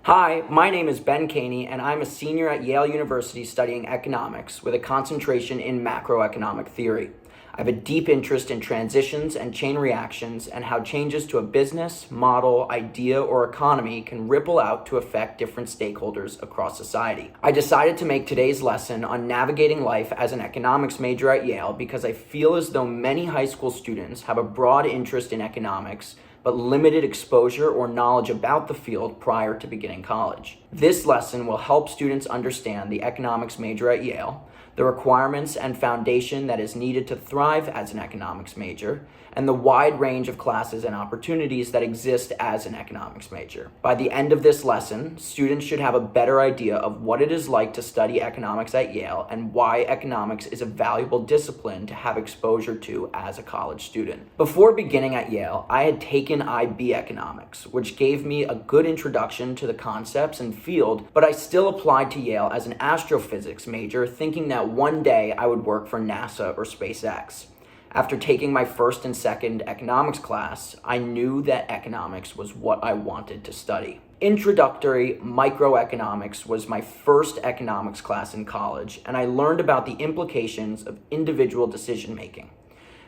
Hi, my name is Ben Caney, and I'm a senior at Yale University studying economics with a concentration in macroeconomic theory. I have a deep interest in transitions and chain reactions and how changes to a business, model, idea, or economy can ripple out to affect different stakeholders across society. I decided to make today's lesson on navigating life as an economics major at Yale because I feel as though many high school students have a broad interest in economics but limited exposure or knowledge about the field prior to beginning college. This lesson will help students understand the economics major at Yale, the requirements and foundation that is needed to thrive as an economics major, and the wide range of classes and opportunities that exist as an economics major. By the end of this lesson, students should have a better idea of what it is like to study economics at Yale and why economics is a valuable discipline to have exposure to as a college student. Before beginning at Yale, I had taken IB economics, which gave me a good introduction to the concepts and field, but I still applied to Yale as an astrophysics major, thinking that one day I would work for NASA or SpaceX. After taking my first and second economics class, I knew that economics was what I wanted to study. Introductory microeconomics was my first economics class in college, and I learned about the implications of individual decision making.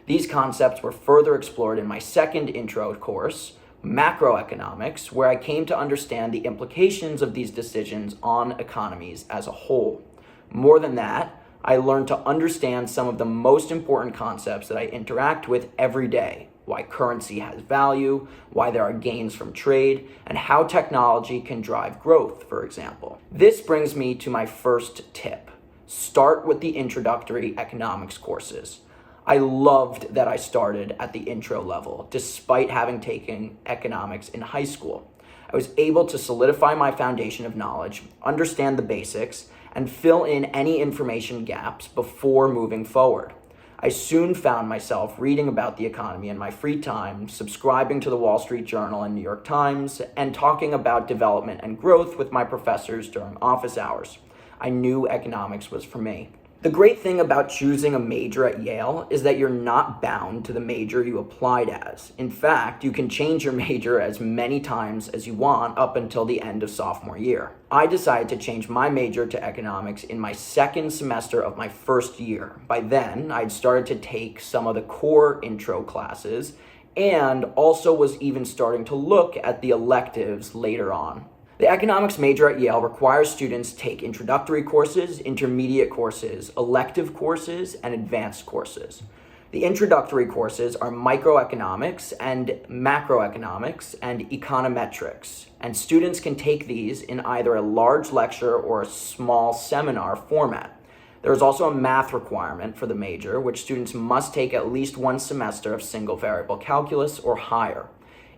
These concepts were further explored in my second intro course, macroeconomics, where I came to understand the implications of these decisions on economies as a whole. More than that, I learned to understand some of the most important concepts that I interact with every day: why currency has value, why there are gains from trade, and how technology can drive growth, for example. This brings me to my first tip. Start with the introductory economics courses. I loved that I started at the intro level, despite having taken economics in high school. I was able to solidify my foundation of knowledge, understand the basics, and fill in any information gaps before moving forward. I soon found myself reading about the economy in my free time, subscribing to the Wall Street Journal and New York Times, and talking about development and growth with my professors during office hours. I knew economics was for me. The great thing about choosing a major at Yale is that you're not bound to the major you applied as. In fact, you can change your major as many times as you want up until the end of sophomore year. I decided to change my major to economics in my second semester of my first year. By then, I'd started to take some of the core intro classes and also was even starting to look at the electives later on. The economics major at Yale requires students take introductory courses, intermediate courses, elective courses, and advanced courses. The introductory courses are microeconomics and macroeconomics and econometrics, and students can take these in either a large lecture or a small seminar format. There is also a math requirement for the major, which students must take at least one semester of single variable calculus or higher.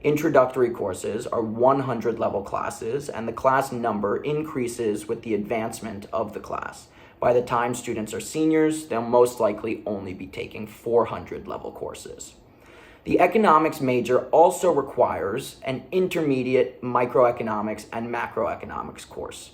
Introductory courses are 100 level classes, and the class number increases with the advancement of the class. By the time students are seniors, they'll most likely only be taking 400 level courses. The economics major also requires an intermediate microeconomics and macroeconomics course.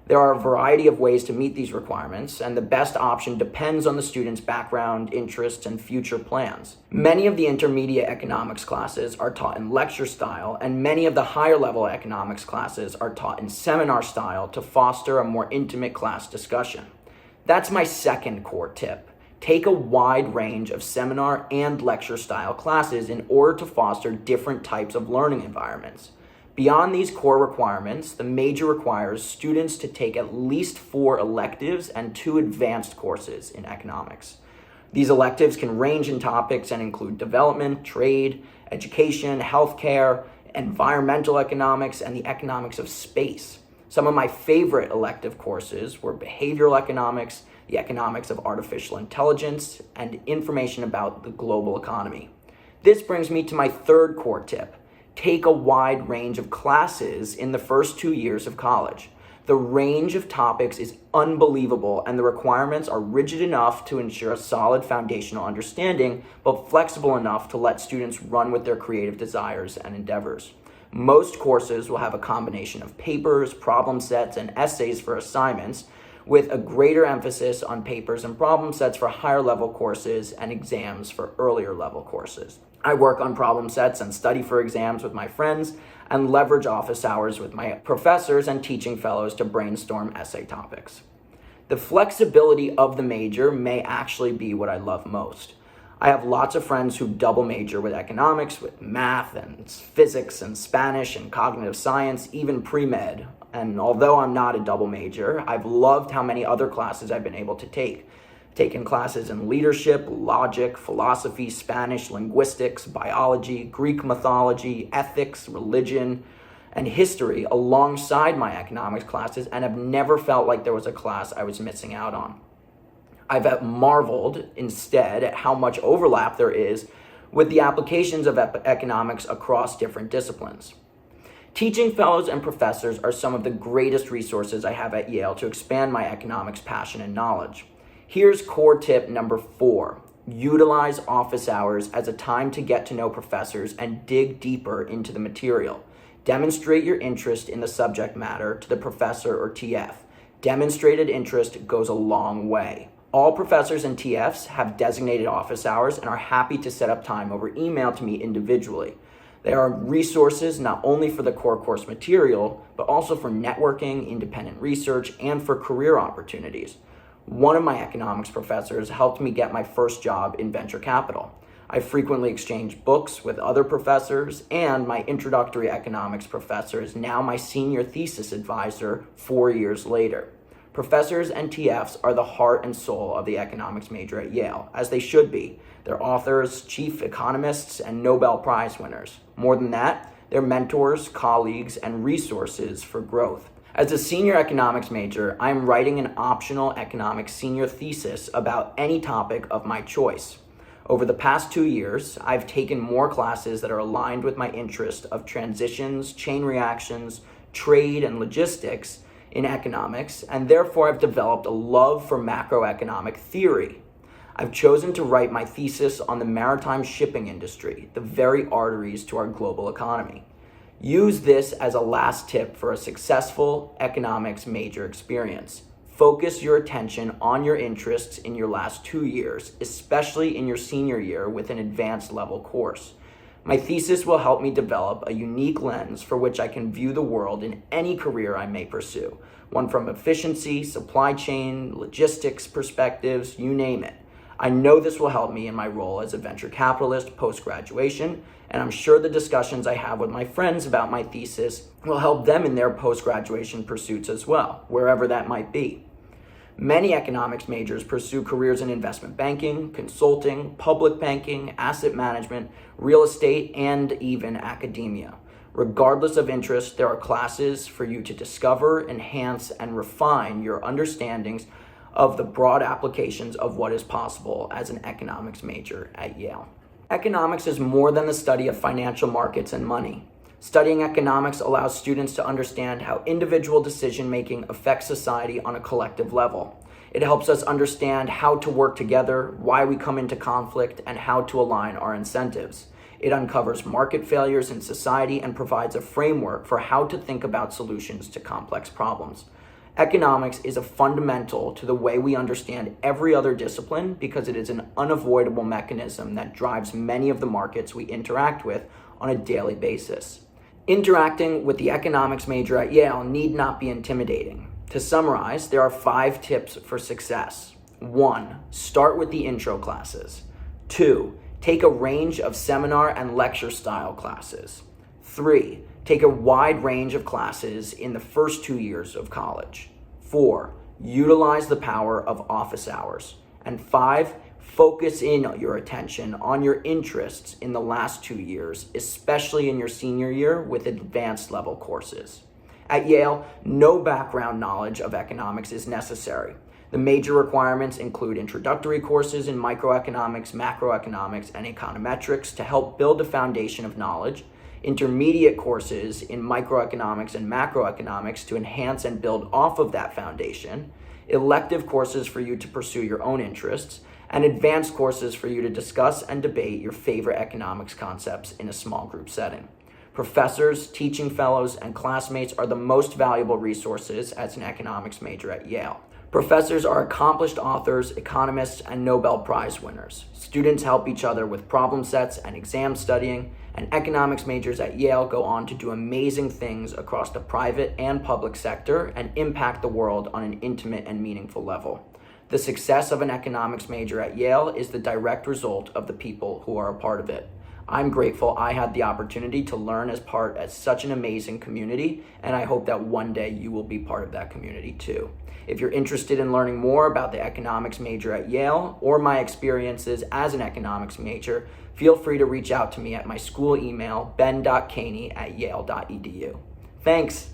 There are a variety of ways to meet these requirements, and the best option depends on the student's background, interests, and future plans. Many of the intermediate economics classes are taught in lecture style, and many of the higher level economics classes are taught in seminar style to foster a more intimate class discussion. That's my second core tip. Take a wide range of seminar and lecture style classes in order to foster different types of learning environments. Beyond these core requirements, the major requires students to take at least 4 electives and 2 advanced courses in economics. These electives can range in topics and include development, trade, education, healthcare, environmental economics, and the economics of space. Some of my favorite elective courses were behavioral economics, the economics of artificial intelligence, and information about the global economy. This brings me to my third core tip. Take a wide range of classes in the first 2 years of college. The range of topics is unbelievable, and the requirements are rigid enough to ensure a solid foundational understanding, but flexible enough to let students run with their creative desires and endeavors. Most courses will have a combination of papers, problem sets, and essays for assignments, with a greater emphasis on papers and problem sets for higher level courses and exams for earlier level courses. I work on problem sets and study for exams with my friends and leverage office hours with my professors and teaching fellows to brainstorm essay topics. The flexibility of the major may actually be what I love most. I have lots of friends who double major with economics, with math and physics and Spanish and cognitive science, even pre-med. And although I'm not a double major, I've loved how many other classes I've been able to take. Taken classes in leadership, logic, philosophy, Spanish, linguistics, biology, Greek mythology, ethics, religion, and history alongside my economics classes, and have never felt like there was a class I was missing out on. I've marveled instead at how much overlap there is with the applications of economics across different disciplines. Teaching fellows and professors are some of the greatest resources I have at Yale to expand my economics passion and knowledge. Here's core tip number 4. Utilize office hours as a time to get to know professors and dig deeper into the material. Demonstrate your interest in the subject matter to the professor or TF. Demonstrated interest goes a long way. All professors and TFs have designated office hours and are happy to set up time over email to meet individually. There are resources not only for the core course material, but also for networking, independent research, and for career opportunities. One of my economics professors helped me get my first job in venture capital. I frequently exchange books with other professors, and my introductory economics professor is now my senior thesis advisor 4 years later. Professors and TFs are the heart and soul of the economics major at Yale, as they should be. They're authors, chief economists, and Nobel Prize winners. More than that, they're mentors, colleagues, and resources for growth. As a senior economics major, I'm writing an optional economics senior thesis about any topic of my choice. Over the past 2 years, I've taken more classes that are aligned with my interest of transitions, chain reactions, trade, and logistics in economics, and therefore I've developed a love for macroeconomic theory. I've chosen to write my thesis on the maritime shipping industry, the very arteries to our global economy. Use this as a last tip for a successful economics major experience. Focus your attention on your interests in your last 2 years, especially in your senior year with an advanced level course. My thesis will help me develop a unique lens for which I can view the world in any career I may pursue, one from efficiency, supply chain, logistics perspectives, you name it. I know this will help me in my role as a venture capitalist post-graduation, and I'm sure the discussions I have with my friends about my thesis will help them in their post-graduation pursuits as well, wherever that might be. Many economics majors pursue careers in investment banking, consulting, public banking, asset management, real estate, and even academia. Regardless of interest, there are classes for you to discover, enhance, and refine your understandings of the broad applications of what is possible as an economics major at Yale. Economics is more than the study of financial markets and money. Studying economics allows students to understand how individual decision-making affects society on a collective level. It helps us understand how to work together, why we come into conflict, and how to align our incentives. It uncovers market failures in society and provides a framework for how to think about solutions to complex problems. Economics is a fundamental to the way we understand every other discipline because it is an unavoidable mechanism that drives many of the markets we interact with on a daily basis. Interacting with the economics major at Yale need not be intimidating. To summarize, there are 5 tips for success. 1. Start with the intro classes. 2. Take a range of seminar and lecture style classes. 3. Take a wide range of classes in the first 2 years of college. 4. Utilize the power of office hours. And 5. Focus in your attention on your interests in the last 2 years, especially in your senior year with advanced level courses. At Yale, no background knowledge of economics is necessary. The major requirements include introductory courses in microeconomics, macroeconomics, and econometrics to help build a foundation of knowledge, intermediate courses in microeconomics and macroeconomics to enhance and build off of that foundation, elective courses for you to pursue your own interests, and advanced courses for you to discuss and debate your favorite economics concepts in a small group setting. Professors, teaching fellows, and classmates are the most valuable resources as an economics major at Yale. Professors are accomplished authors, economists, and Nobel Prize winners. Students help each other with problem sets and exam studying, and economics majors at Yale go on to do amazing things across the private and public sector and impact the world on an intimate and meaningful level. The success of an economics major at Yale is the direct result of the people who are a part of it. I'm grateful I had the opportunity to learn as part of such an amazing community, and I hope that one day you will be part of that community too. If you're interested in learning more about the economics major at Yale or my experiences as an economics major, feel free to reach out to me at my school email, ben.caney@yale.edu. Thanks.